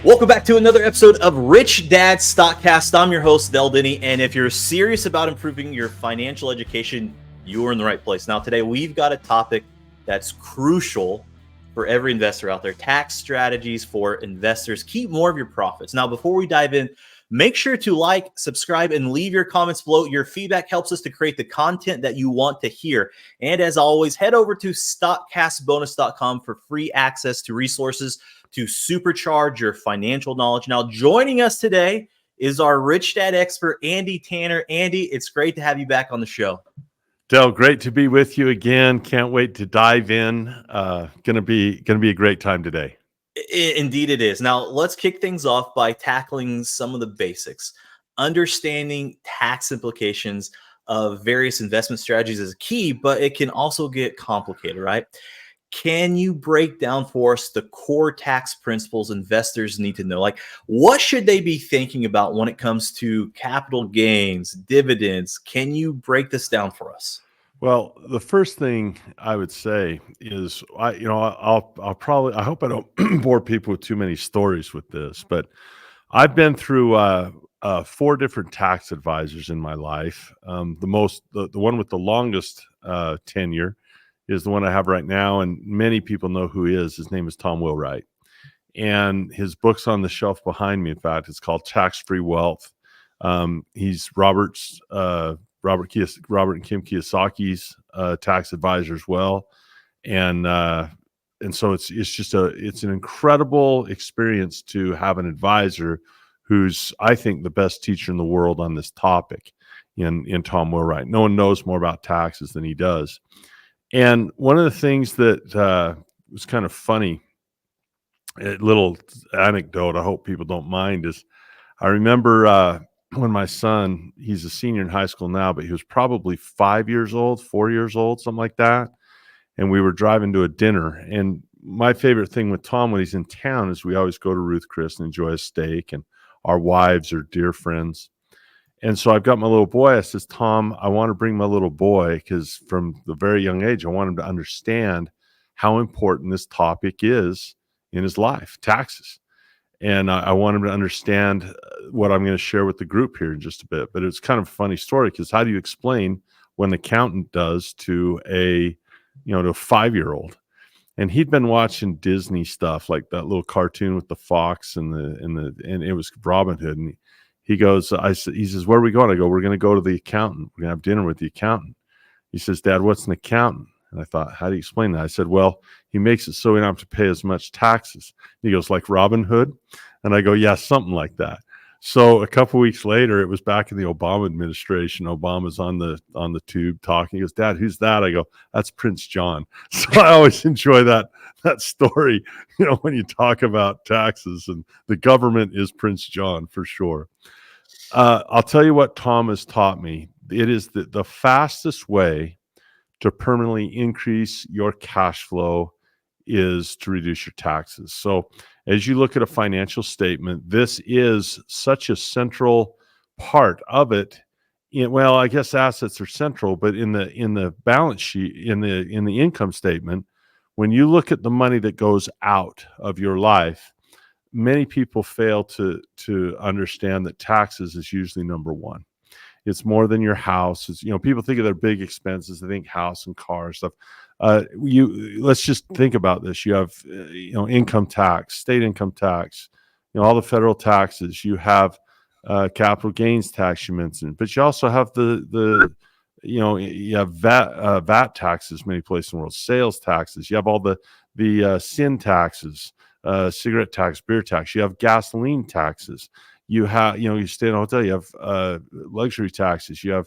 Welcome back to another episode of Rich Dad Stockcast. I'm your host, Denney, and if you're serious about improving your financial education, you're in the right place. Now, today we've got a topic that's crucial for every investor out there: tax strategies for investors. Keep more of your profits. Now, before we dive in, make sure to like, subscribe, and leave your comments below. Your feedback helps us to create the content that you want to hear. And as always, head over to stockcastbonus.com for free access to resources to supercharge your financial knowledge. Now, joining us today is our Rich Dad expert, Andy Tanner. Andy, it's great to have you back on the show. Del, great to be with you again. Can't wait to dive in. Gonna be a great time today. Indeed it is. Now, let's kick things off by tackling some of the basics. Understanding tax implications of various investment strategies is key, but it can also get complicated, right? Can you break down for us the core tax principles investors need to know? Like, what should they be thinking about when it comes to capital gains, dividends? Can you break this down for us? Well, the first thing I would say is, I'll probably, I hope I don't bore people with too many stories with this, but I've been through 4 different tax advisors in my life. The one with the longest tenure is the one I have right now, and many people know who he is. His name is Tom Wheelwright, and his book's on the shelf behind me. In fact, it's called Tax-Free Wealth. He's Robert and Kim Kiyosaki's tax advisor as well, and so it's an incredible experience to have an advisor who's, I think, the best teacher in the world on this topic in Tom Wheelwright. No one knows more about taxes than he does. And one of the things that was kind of funny, a little anecdote, I hope people don't mind, is I remember when my son, he's a senior in high school now, but he was probably 4 years old, something like that. And we were driving to a dinner. And my favorite thing with Tom when he's in town is we always go to Ruth Chris and enjoy a steak, and our wives are dear friends. And so I've got my little boy. I says, Tom, I want to bring my little boy because from the very young age, I want him to understand how important this topic is in his life, taxes. And I want him to understand what I'm going to share with the group here in just a bit. But it's kind of a funny story because how do you explain what an accountant does to a 5-year-old? And he'd been watching Disney stuff, like that little cartoon with the fox and it was Robin Hood. And he goes, he says, where are we going? I go, we're going to go to the accountant. We're going to have dinner with the accountant. He says, Dad, what's an accountant? And I thought, how do you explain that? I said, well, he makes it so we don't have to pay as much taxes. He goes, like Robin Hood? And I go, yeah, something like that. So a couple of weeks later, it was back in the Obama administration. Obama's on the tube talking. He goes, Dad, who's that? I go, that's Prince John. So I always enjoy that story, when you talk about taxes, and the government is Prince John for sure. I'll tell you what Tom has taught me. It is the fastest way to permanently increase your cash flow is to reduce your taxes. So as you look at a financial statement, this is such a central part of it. Well, I guess assets are central, but in the balance sheet, in the income statement, when you look at the money that goes out of your life, many people fail to understand that taxes is usually number one. It's more than your house. It's, people think of their big expenses. They think house and car and stuff. Let's just think about this. You have, income tax, state income tax, all the federal taxes. You have capital gains tax you mentioned, but you also have you have VAT taxes many places in the world, sales taxes. You have all the sin taxes, cigarette tax, beer tax. You have gasoline taxes. You have, you stay in a hotel, you have luxury taxes, you have,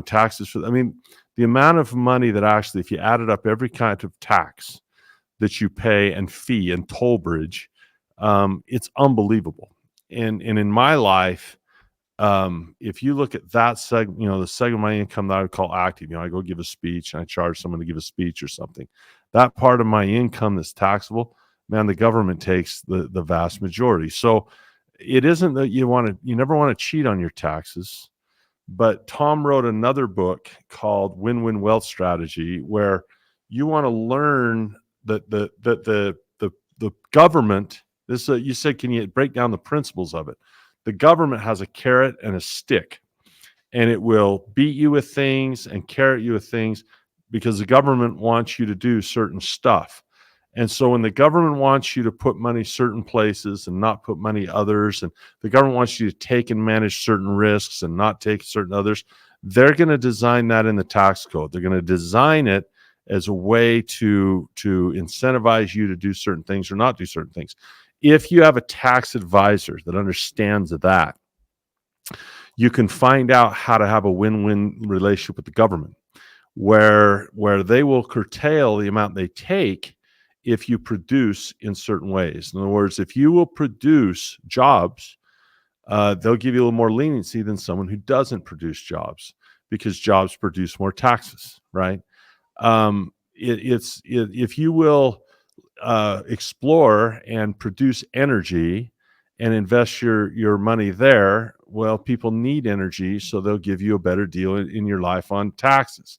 taxes for, the amount of money that actually, if you added up every kind of tax that you pay and fee and toll bridge, it's unbelievable. And in my life, if you look at that segment, the segment of my income that I would call active, I go give a speech and I charge someone to give a speech or something. That part of my income that's taxable, man, the government takes the vast majority. So it isn't that you never want to cheat on your taxes, but Tom wrote another book called Win-Win Wealth Strategy, where you want to learn that the government This you said, can you break down the principles of it? The government has a carrot and a stick, and it will beat you with things and carrot you with things because the government wants you to do certain stuff. And so when the government wants you to put money certain places and not put money others, and the government wants you to take and manage certain risks and not take certain others, they're going to design that in the tax code. They're going to design it as a way to incentivize you to do certain things or not do certain things. If you have a tax advisor that understands that, you can find out how to have a win-win relationship with the government, where they will curtail the amount they take if you produce in certain ways. In other words, if you will produce jobs, they'll give you a little more leniency than someone who doesn't produce jobs, because jobs produce more taxes, right? If you will explore and produce energy and invest your money there, well, people need energy, so they'll give you a better deal in your life on taxes.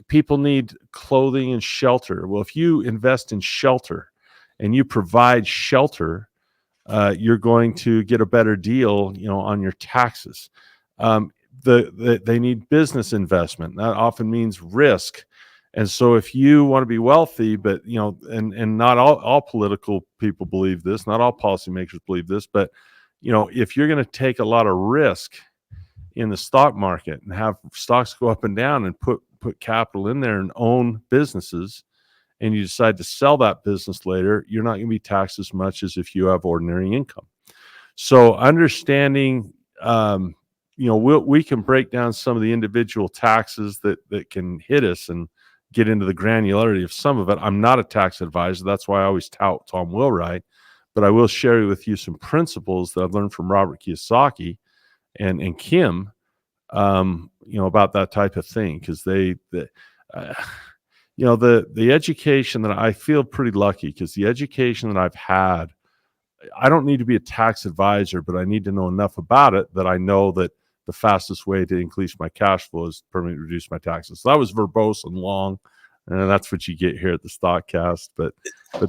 People need clothing and shelter. Well, if you invest in shelter and you provide shelter, you're going to get a better deal, on your taxes. They need business investment. That often means risk. And so if you want to be wealthy, but, and not all political people believe this, not all policymakers believe this, but, if you're going to take a lot of risk in the stock market and have stocks go up and down and put capital in there and own businesses, and you decide to sell that business later, you're not going to be taxed as much as if you have ordinary income. So understanding, we can break down some of the individual taxes that can hit us and get into the granularity of some of it. I'm not a tax advisor. That's why I always tout Tom Wheelwright, but I will share with you some principles that I've learned from Robert Kiyosaki and Kim, about that type of thing, because the education that I feel pretty lucky, because the education that I've had, I don't need to be a tax advisor, but I need to know enough about it that I know that the fastest way to increase my cash flow is permanently reduce my taxes. So that was verbose and long, and that's what you get here at the Stockcast. But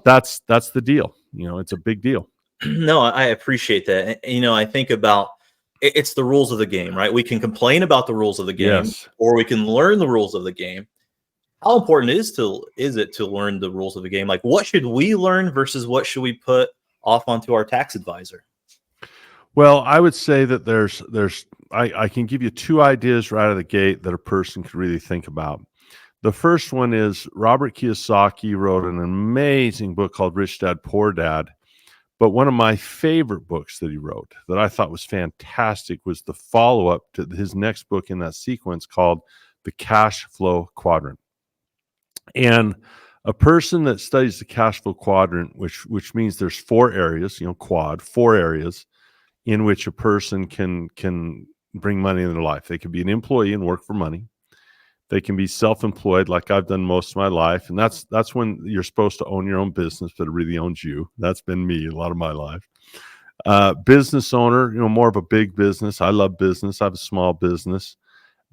that's the deal. It's a big deal. No, I appreciate that. I think about it's the rules of the game, right? We can complain about the rules of the game, Yes. or we can learn the rules of the game. How important is it to learn the rules of the game? Like, what should we learn versus what should we put off onto our tax advisor? Well, I would say that I can give you two ideas right out of the gate that a person could really think about. The first one is Robert Kiyosaki wrote an amazing book called Rich Dad, Poor Dad. But one of my favorite books that he wrote that I thought was fantastic was the follow-up to his next book in that sequence called The Cashflow Quadrant. And a person that studies the Cashflow Quadrant, which means there's four areas, four areas in which a person can bring money in their life. They could be an employee and work for money. They can be self-employed, like I've done most of my life. And that's when you're supposed to own your own business, but it really owns you. That's been me a lot of my life. Business owner, more of a big business. I love business. I have a small business.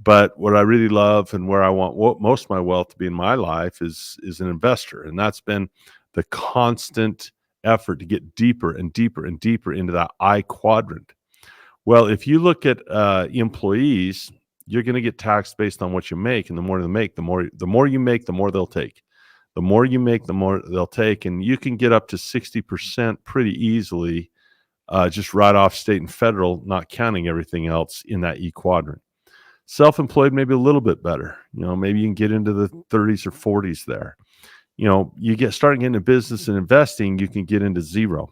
But what I really love and where I want most of my wealth to be in my life is an investor. And that's been the constant effort to get deeper and deeper and deeper into that I quadrant. Well, if you look at employees, you're going to get taxed based on what you make, and the more they make, the more you make, the more they'll take. The more you make, the more they'll take, and you can get up to 60% pretty easily, just right off state and federal, not counting everything else in that E quadrant. Self-employed, maybe a little bit better. Maybe you can get into the 30s or 40s there. You starting getting into business and investing, you can get into zero.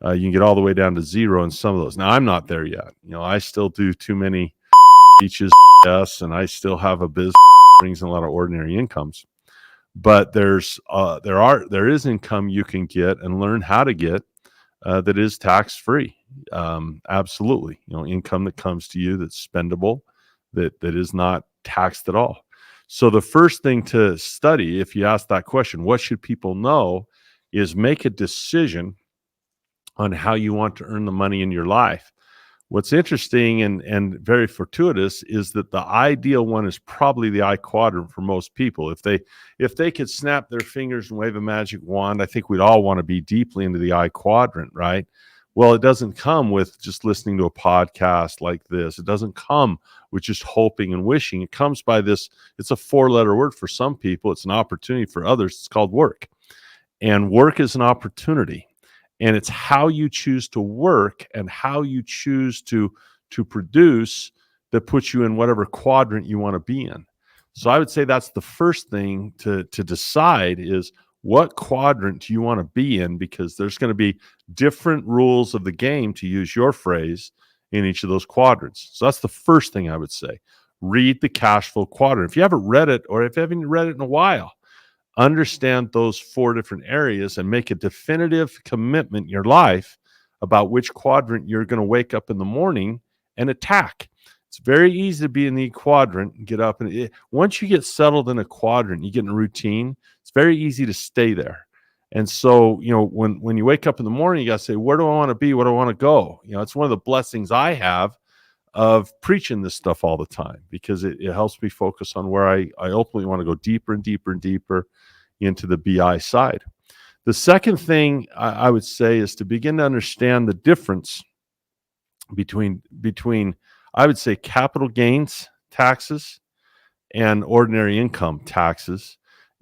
You can get all the way down to zero in some of those. Now, I'm not there yet. I still do too many beaches, and I still have a business that brings in a lot of ordinary incomes. But there is income you can get and learn how to get that is tax-free. Absolutely. Income that comes to you that's spendable, that is not taxed at all. So the first thing to study, if you ask that question, what should people know, is make a decision on how you want to earn the money in your life. What's interesting and very fortuitous is that the ideal one is probably the I quadrant for most people. If they could snap their fingers and wave a magic wand, I think we'd all want to be deeply into the I quadrant, right? Well, it doesn't come with just listening to a podcast like this. It doesn't come with just hoping and wishing. It comes by this. It's a 4-letter word for some people. It's an opportunity for others. It's called work. And work is an opportunity. And it's how you choose to work and how you choose to produce that puts you in whatever quadrant you want to be in. So I would say that's the first thing to decide is what quadrant do you want to be in, because there's going to be different rules of the game, to use your phrase, in each of those quadrants. So that's the first thing I would say. Read the cash flow quadrant. If you haven't read it, or if you haven't read it in a while, understand those 4 different areas and make a definitive commitment in your life about which quadrant you're going to wake up in the morning and attack. It's very easy to be in the quadrant and get up. And once you get settled in a quadrant, you get in a routine, it's very easy to stay there. And so, when you wake up in the morning, you got to say, where do I want to be? Where do I want to go? It's one of the blessings I have of preaching this stuff all the time, because it helps me focus on where I ultimately want to go deeper and deeper and deeper into the BI side. The second thing I would say is to begin to understand the difference between I would say capital gains taxes and ordinary income taxes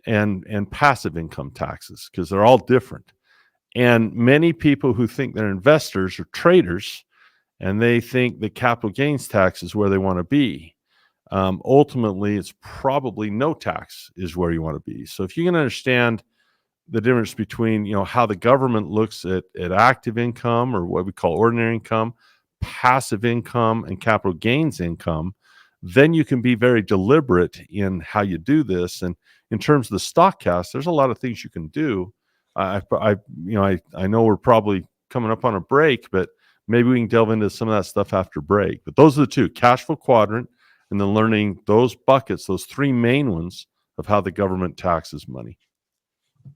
and passive income taxes, because they're all different. And many people who think they're investors or traders, and they think the capital gains tax is where they want to be. Ultimately, it's probably no tax is where you want to be. So if you can understand the difference between, how the government looks at active income, or what we call ordinary income, passive income, and capital gains income, then you can be very deliberate in how you do this. And in terms of the Stockcast, there's a lot of things you can do. I know we're probably coming up on a break, but maybe we can delve into some of that stuff after break. But those are the 2: cash flow quadrant, and then learning those buckets, those 3 main ones of how the government taxes money.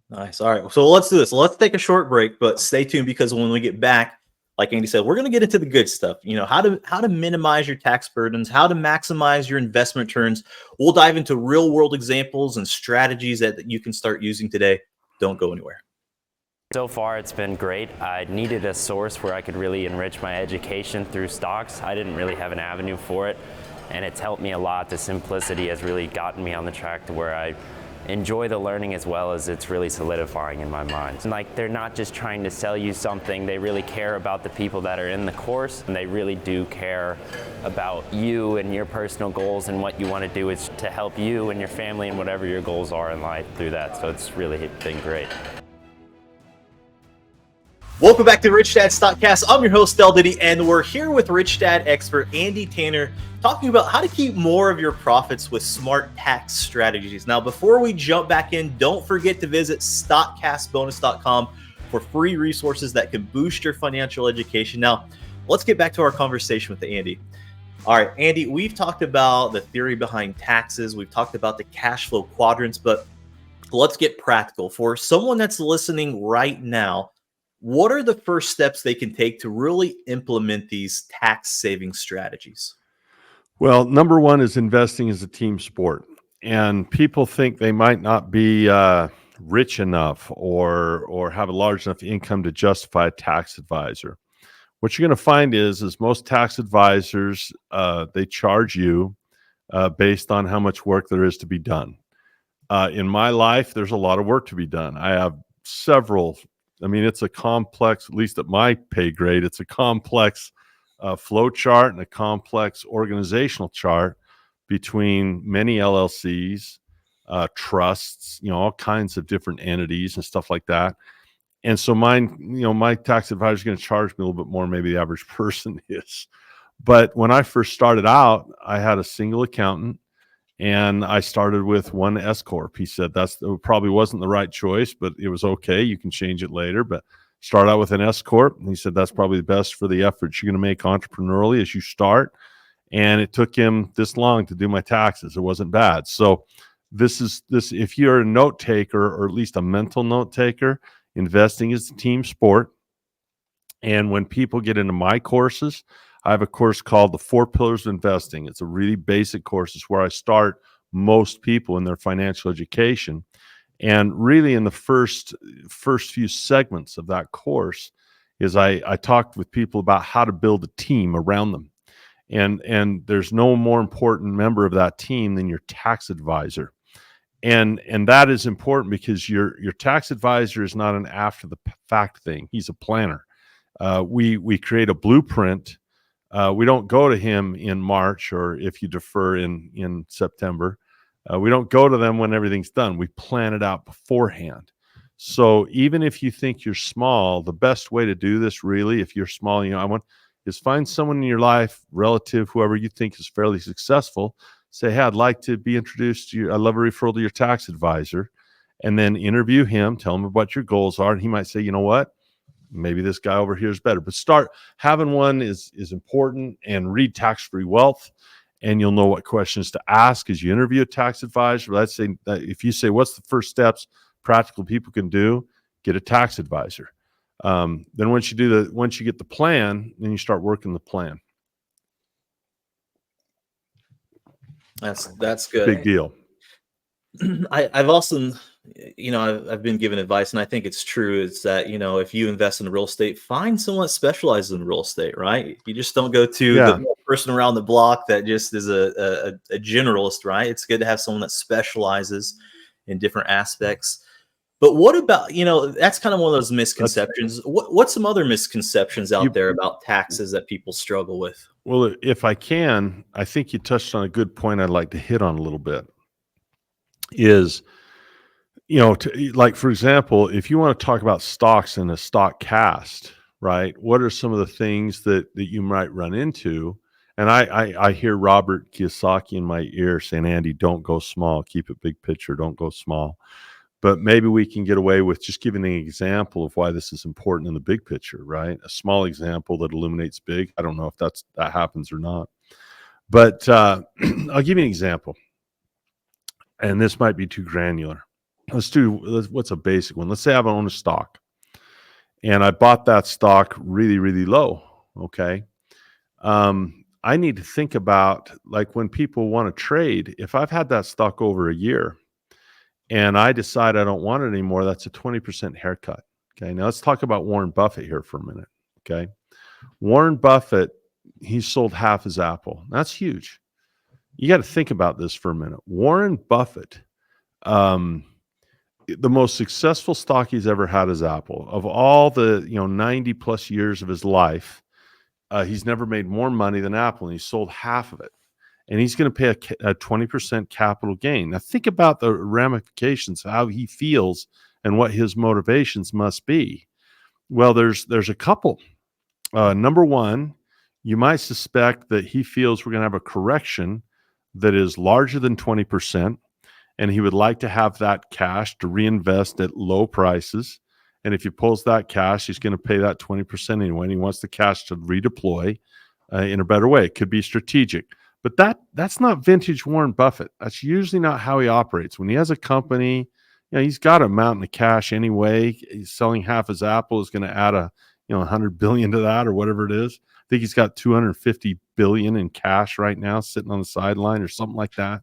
Nice. All right. So let's do this. Let's take a short break, but stay tuned, because when we get back, like Andy said, we're going to get into the good stuff. How to minimize your tax burdens, how to maximize your investment returns. We'll dive into real world examples and strategies that you can start using today. Don't go anywhere. So far, it's been great. I needed a source where I could really enrich my education through stocks. I didn't really have an avenue for it, and it's helped me a lot. The simplicity has really gotten me on the track to where I enjoy the learning, as well as it's really solidifying in my mind. And they're not just trying to sell you something, they really care about the people that are in the course, and they really do care about you and your personal goals, and what you want to do is to help you and your family and whatever your goals are in life through that. So it's really been great. Welcome back to Rich Dad Stockcast. I'm your host, Denney, and we're here with Rich Dad expert Andy Tanner, talking about how to keep more of your profits with smart tax strategies. Now, before we jump back in, don't forget to visit stockcastbonus.com for free resources that can boost your financial education. Now, let's get back to our conversation with Andy. All right, Andy, we've talked about the theory behind taxes. We've talked about the cash flow quadrants, but let's get practical. For someone that's listening right now, what are the first steps they can take to really implement these tax saving strategies? Well, number one is investing is a team sport. And people think they might not be rich enough or have a large enough income to justify a tax advisor. What you're going to find is most tax advisors, they charge you based on how much work there is to be done. In my life, there's a lot of work to be done. I have several. It's a complex, at least at my pay grade, it's a complex flow chart and a complex organizational chart between many LLCs, trusts, all kinds of different entities and stuff like that. And so my tax advisor is going to charge me a little bit more, maybe the average person is. But when I first started out, I had a single accountant. And I started with one S corp. He said it probably wasn't the right choice, but it was okay. You can change it later, but start out with an S corp. And he said that's probably the best for the efforts you're going to make entrepreneurially as you start. And it took him this long to do my taxes. It wasn't bad. So this. If you're a note taker, or at least a mental note taker, investing is a team sport. And when people get into my courses, I have a course called The 4 Pillars of Investing. It's a really basic course. It's where I start most people in their financial education. And really in the first few segments of that course is I talked with people about how to build a team around them. And there's no more important member of that team than your tax advisor. And that is important because your tax advisor is not an after the fact thing. He's a planner. We create a blueprint. We don't go to him in March, or if you defer in September. We don't go to them when everything's done. We plan it out beforehand. So even if you think you're small, the best way to do this, really, if you're small, is find someone in your life, relative, whoever you think is fairly successful. Say, hey, I'd like to be introduced to you. I'd love a referral to your tax advisor. And then interview him, tell him what your goals are. And he might say, you know what? Maybe this guy over here is better. But start having one is important, and read Tax-Free Wealth. And you'll know what questions to ask as you interview a tax advisor. Let's say that if you say, what's the first steps practical people can do? Get a tax advisor. Then once you get the plan, then you start working the plan. That's good. Big deal. I've also, I've been given advice, and I think it's true. It's that, if you invest in real estate, find someone that specializes in real estate, right? You just don't go to the person around the block that just is a generalist, right? It's good to have someone that specializes in different aspects. But what about, that's kind of one of those misconceptions. What's some other misconceptions out there about taxes that people struggle with? Well, if I can, I think you touched on a good point I'd like to hit on a little bit. Is, like, for example, if you want to talk about stocks in a Stockcast, right? What are some of the things that you might run into? And I hear Robert Kiyosaki in my ear saying, Andy, don't go small, keep it big picture, don't go small. But maybe we can get away with just giving an example of why this is important in the big picture, right? A small example that illuminates big. I don't know if that happens or not. But I'll give you an example. And this might be too granular. What's a basic one? Let's say I own a stock, and I bought that stock really, really low. Okay. I need to think about, like, when people want to trade, if I've had that stock over a year and I decide I don't want it anymore, that's a 20% haircut. Okay. Now let's talk about Warren Buffett here for a minute. Okay. Warren Buffett, he sold half his Apple. That's huge. You got to think about this for a minute. Warren Buffett, the most successful stock he's ever had is Apple. Of all the 90 plus years of his life, he's never made more money than Apple, and he sold half of it. And he's going to pay a 20% capital gain. Now think about the ramifications of how he feels and what his motivations must be. Well, there's a couple. Number one, you might suspect that he feels we're going to have a correction that is larger than 20%, and he would like to have that cash to reinvest at low prices. And if he pulls that cash, he's going to pay that 20% anyway, and he wants the cash to redeploy in a better way. It could be strategic. But that's not vintage Warren Buffett. That's usually not how he operates. When he has a company, he's got a mountain of cash anyway. He's selling half his Apple is going to add $100 billion to that, or whatever it is. I think he's got $250 billion in cash right now, sitting on the sideline or something like that.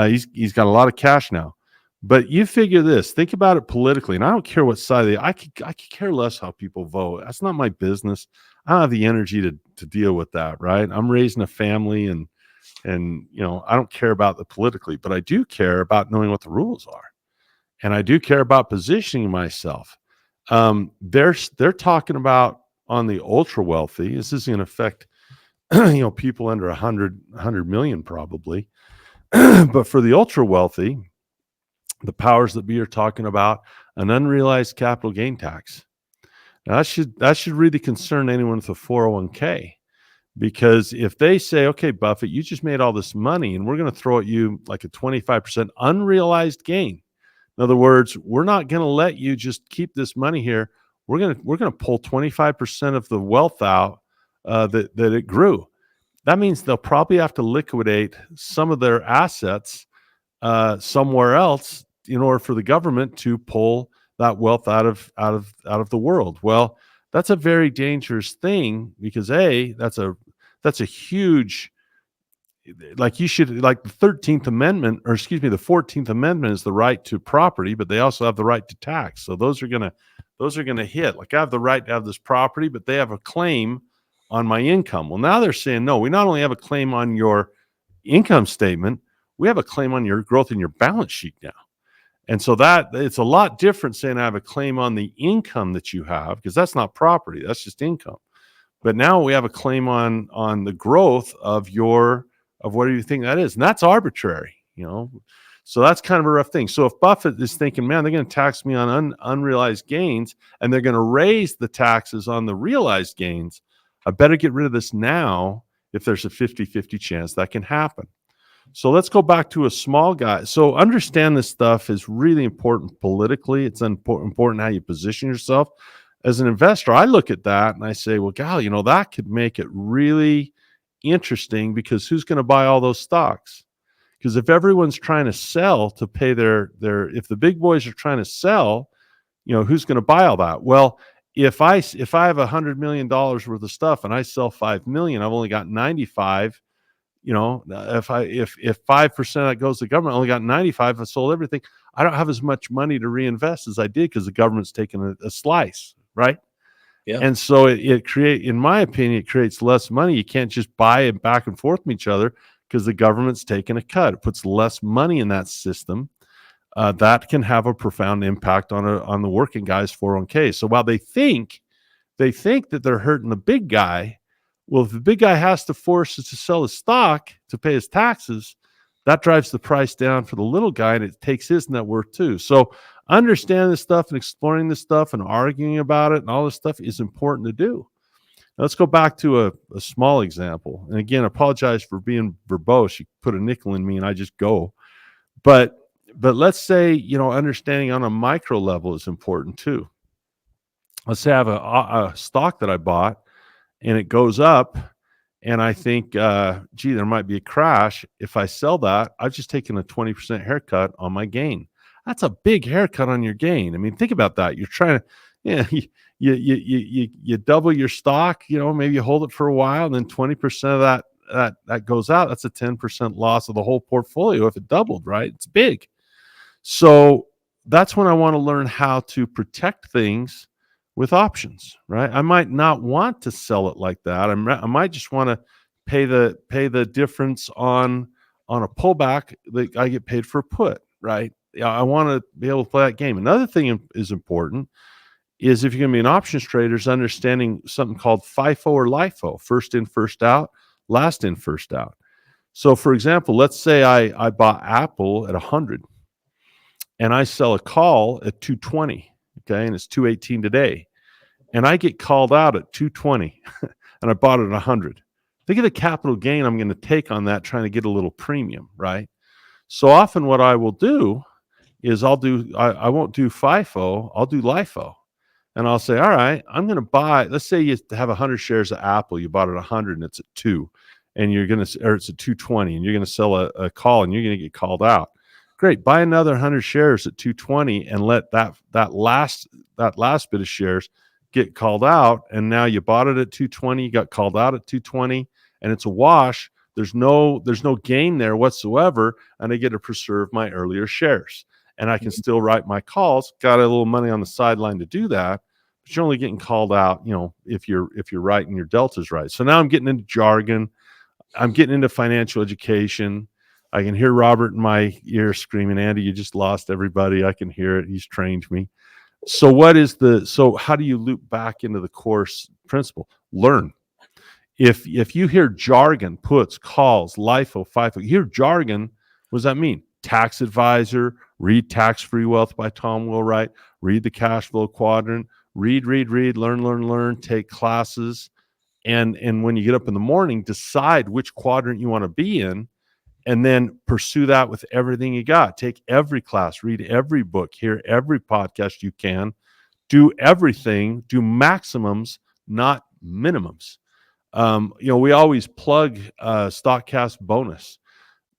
He's got a lot of cash now. But you figure this, think about it politically, and I don't care what side I could care less how people vote. That's not my business. I don't have the energy to deal with that, right? I'm raising a family, and I don't care about the politically, but I do care about knowing what the rules are, and I do care about positioning myself. They're talking about, on the ultra wealthy, this is going to affect people under 100 million probably, but for the ultra wealthy, the powers that be are talking about an unrealized capital gain tax. Now that should really concern anyone with a 401k, because if they say, okay, Buffett, you just made all this money and we're going to throw at you like a 25% unrealized gain. In other words, we're not going to let you just keep this money here. We're going to pull 25% of the wealth out that it grew. That means they'll probably have to liquidate some of their assets somewhere else in order for the government to pull that wealth out of the world. Well, that's a very dangerous thing, because that's a that's a huge, like you should, like the 13th Amendment, or excuse me, the 14th Amendment is the right to property, but they also have the right to tax. So those are gonna hit. Like I have the right to have this property, but they have a claim on my income. Well, now they're saying, no, we not only have a claim on your income statement, we have a claim on your growth in your balance sheet now. And so that it's a lot different saying I have a claim on the income that you have, because that's not property, that's just income. But now we have a claim on the growth of what do you think that is? And that's arbitrary, So that's kind of a rough thing. So if Buffett is thinking, man, they're going to tax me on unrealized gains, and they're going to raise the taxes on the realized gains, I better get rid of this now if there's a 50-50 chance that can happen. So let's go back to a small guy. So understand this stuff is really important politically. It's important how you position yourself. As an investor, I look at that and I say, well, golly, that could make it really interesting, because who's going to buy all those stocks? Because if everyone's trying to sell to pay if the big boys are trying to sell, who's going to buy all that? Well, if I have $100 million worth of stuff and I sell 5 million, I've only got 95. If 5% of that goes to the government, I only got 95. I sold everything. I don't have as much money to reinvest as I did, because the government's taking a slice, right? Yeah. And so in my opinion, it creates less money. You can't just buy it back and forth from each other, because the government's taking a cut. It puts less money in that system. That can have a profound impact on the working guy's 401k. So while they think that they're hurting the big guy, well, if the big guy has to force us to sell his stock to pay his taxes, that drives the price down for the little guy, and it takes his net worth too. So understand this stuff and exploring this stuff and arguing about it and all this stuff is important to do. Now, let's go back to a small example. And again, I apologize for being verbose. You put a nickel in me and I just go. But let's say, understanding on a micro level is important too. Let's say I have a stock that I bought and it goes up, and I think, there might be a crash. If I sell that, I've just taken a 20% haircut on my gain. That's a big haircut on your gain. I mean, think about that. You're trying to, you double your stock, maybe you hold it for a while, and then 20% of that goes out. That's a 10% loss of the whole portfolio if it doubled, right? It's big. So that's when I want to learn how to protect things with options, right? I might not want to sell it like that. I might just want to pay the difference on a pullback that I get paid for a put, right? I want to be able to play that game. Another thing is important is, if you're going to be an options trader, is understanding something called FIFO or LIFO, first in, first out, last in, first out. So for example, let's say I bought Apple at 100 and I sell a call at 220. Okay. And it's 218 today. And I get called out at 220 and I bought it at 100. Think of the capital gain I'm going to take on that, trying to get a little premium, right? So often what I will do is I won't do FIFO, I'll do LIFO. And I'll say, all right, I'm going to buy, let's say you have 100 shares of Apple, you bought it at 100 and it's at 2, and it's at 220, and you're going to sell a call and you're going to get called out. Great, buy another 100 shares at 220 and let that last bit of shares get called out. And now you bought it at 220, you got called out at 220, and it's a wash. There's no gain there whatsoever, and I get to preserve my earlier shares. And I can still write my calls. Got a little money on the sideline to do that, but you're only getting called out, if you're right and your delta's right. So now I'm getting into jargon. I'm getting into financial education. I can hear Robert in my ear screaming, Andy, you just lost everybody. I can hear it. He's trained me. So how do you loop back into the course principle? Learn. If you hear jargon, puts, calls, LIFO, FIFO, you hear jargon, what does that mean? Tax advisor, read Tax-Free Wealth by Tom Wheelwright, read the Cashflow Quadrant, read, learn, take classes. And when you get up in the morning, decide which quadrant you want to be in, and then pursue that with everything you got. Take every class, read every book, hear every podcast you can, do everything, do maximums, not minimums. We always plug Stockcast bonus.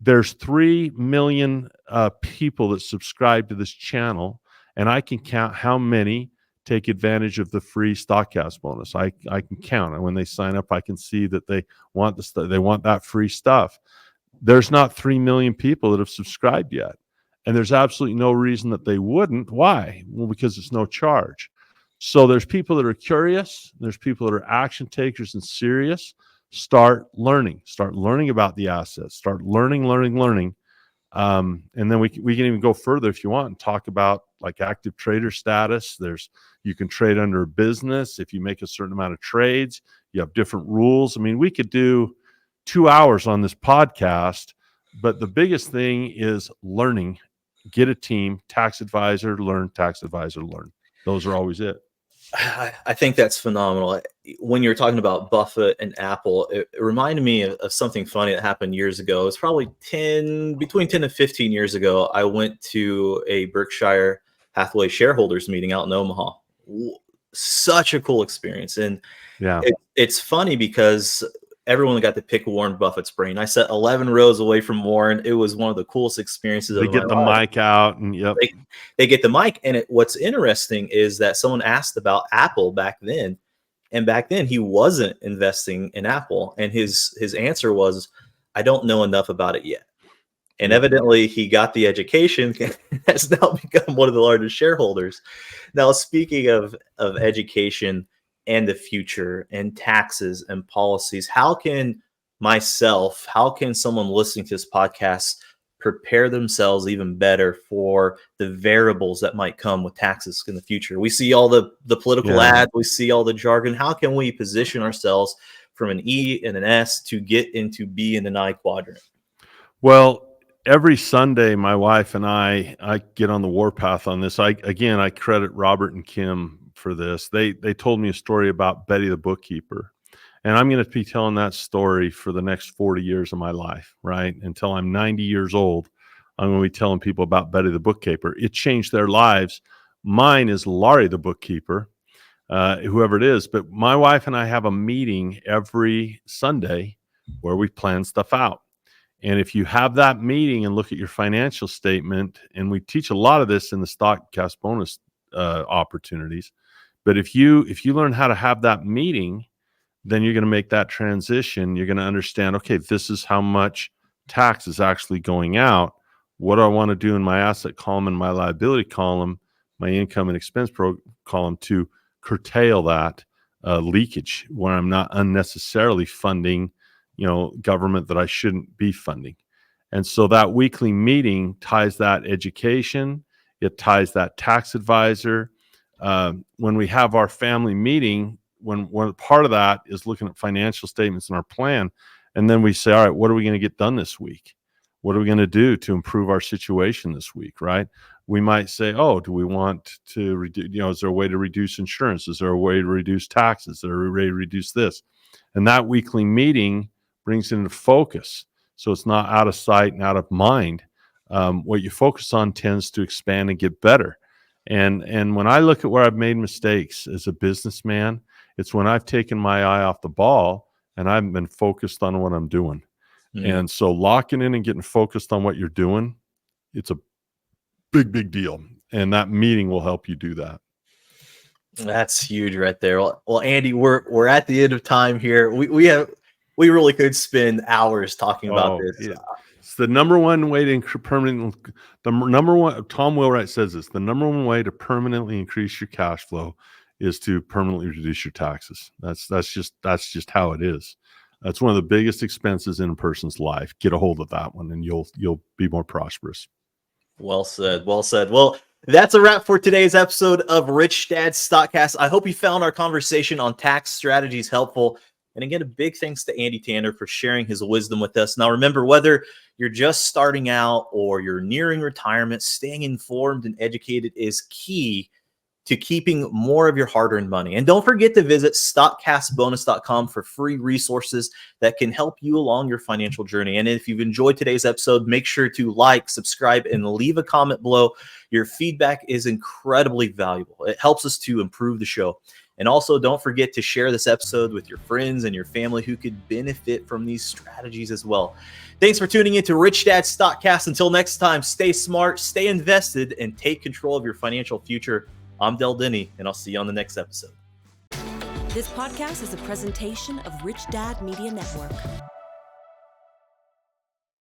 There's 3 million people that subscribe to this channel, and I can count how many take advantage of the free Stockcast bonus. I can count, and when they sign up, I can see that they want they want that free stuff. There's not 3 million people that have subscribed yet, and there's absolutely no reason that they wouldn't. Why? Well, because it's no charge. So there's people that are curious, there's people that are action takers and serious. Start learning about the assets, start learning. And then we can even go further if you want and talk about like active trader status. You can trade under a business. If you make a certain amount of trades, you have different rules. I mean, we could do 2 hours on this podcast, but the biggest thing is learning. Get a team, tax advisor, learn, tax advisor, learn. Those are always it. I think that's phenomenal. When you're talking about Buffett and Apple, it reminded me of something funny that happened years ago. It was probably between 10 and 15 years ago. I went to a Berkshire Hathaway shareholders meeting out in Omaha. Such a cool experience. And yeah, it's funny because everyone got to pick Warren Buffett's brain. I sat 11 rows away from Warren. It was one of the coolest experiences. They get the mic out, and yep. They get the mic. And what's interesting is that someone asked about Apple back then. And back then he wasn't investing in Apple. And his answer was, I don't know enough about it yet. And evidently he got the education and has now become one of the largest shareholders. Now, speaking of education and the future and taxes and policies, how can someone listening to this podcast prepare themselves even better for the variables that might come with taxes in the future? We see all the political ads, we see all the jargon. How can we position ourselves from an E and an S to get into B and an I quadrant? Well, every Sunday, my wife and I get on the warpath on this. I credit Robert and Kim for this. They told me a story about Betty the bookkeeper, and I'm going to be telling that story for the next 40 years of my life, right? Until I'm 90 years old, I'm going to be telling people about Betty the bookkeeper. It changed their lives. Mine is Laurie the bookkeeper, whoever it is. But my wife and I have a meeting every Sunday where we plan stuff out. And if you have that meeting and look at your financial statement, and we teach a lot of this in the Stockcast bonus opportunities, but if you learn how to have that meeting, then you're going to make that transition. You're going to understand, okay, this is how much tax is actually going out. What do I want to do in my asset column and my liability column, my income and expense column, to curtail that leakage where I'm not unnecessarily funding government that I shouldn't be funding. And so that weekly meeting ties that education, it ties that tax advisor. When we have our family meeting, when part of that is looking at financial statements and our plan, and then we say, all right, what are we going to get done this week? What are we going to do to improve our situation this week, right? We might say, oh, do we want to reduce, is there a way to reduce insurance? Is there a way to reduce taxes? Is there a way to reduce this? And that weekly meeting brings it into focus. So it's not out of sight and out of mind. What you focus on tends to expand and get better. And when I look at where I've made mistakes as a businessman, it's when I've taken my eye off the ball and I've been focused on what I'm doing. And so locking in and getting focused on what you're doing, it's a big, big deal. And that meeting will help you do that. That's huge right there. Well, Andy, we're at the end of time here. We really could spend hours talking about this. It's the number one way to Tom Wheelwright says this, the number one way to permanently increase your cash flow is to permanently reduce your taxes. That's just how it is. That's one of the biggest expenses in a person's life. Get a hold of that one and you'll be more prosperous. Well said. Well said. Well, that's a wrap for today's episode of Rich Dad Stockcast. I hope you found our conversation on tax strategies helpful. And again, a big thanks to Andy Tanner for sharing his wisdom with us. Now, remember, whether you're just starting out or you're nearing retirement, staying informed and educated is key to keeping more of your hard-earned money. And don't forget to visit stockcastbonus.com for free resources that can help you along your financial journey. And if you've enjoyed today's episode, make sure to like, subscribe, and leave a comment below. Your feedback is incredibly valuable. It helps us to improve the show. And also, don't forget to share this episode with your friends and your family who could benefit from these strategies as well. Thanks for tuning in to Rich Dad Stockcast. Until next time, stay smart, stay invested, and take control of your financial future. I'm Del Denney, and I'll see you on the next episode. This podcast is a presentation of Rich Dad Media Network.